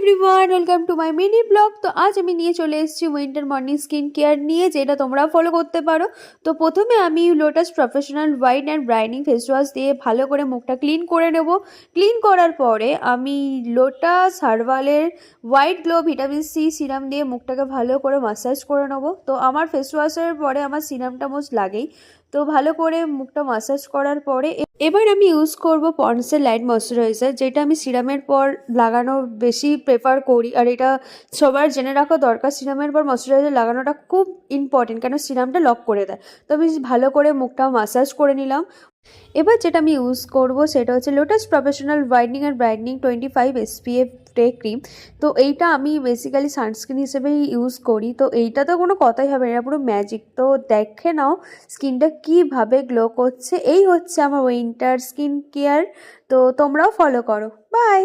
Everyone, welcome to my mini blog. তো আজ আমি নিয়ে চলে এসেছি উইন্টার মর্নিং স্কিন কেয়ার নিয়ে, যেটা তোমরা ফলো করতে পারো। তো প্রথমে আমি lotus professional white and brightening face wash দিয়ে ভালো করে মুখটা ক্লিন করে নেব। ক্লিন করার পরে আমি লোটাস হার্বালের white glow vitamin C serum দিয়ে মুখটাকে ভালো করে ম্যাসাজ করে নেব। তো আমার ফেস ওয়াশের পরে আমার সিরামটা মোস্ট লাগেই। তো ভালো করে মুখটা ম্যাসাজ করার পরে এবার আমি ইউজ করব পন্ডসের লাইট ময়শ্চারাইজার, যেটা আমি সিরামের পর লাগানো বেশি প্রেফার করি। আর এটা সবার জেনে রাখা দরকার, সিরামের পর ময়শ্চারাইজার লাগানোটা খুব ইম্পর্টেন্ট, কেন সিরামটা লক করে দেয়। তো আমি ভালো করে মুখটা ম্যাসাজ করে নিলাম। এবার যেটা আমি ইউজ করব সেটা হচ্ছে lotus professional whitening and brightening 25 SPF day cream. তো এইটা আমি বেসিক্যালি সানস্ক্রিন হিসেবেই ইউজ করি। তো এইটা তো কোনো কথাই হবে না, এটা পুরো ম্যাজিক। তো দেখে নাও স্কিনটা কীভাবে গ্লো করছে। এই হচ্ছে আমার উইন্টার স্কিন কেয়ার। তো তোমরাও ফলো করো। বাই।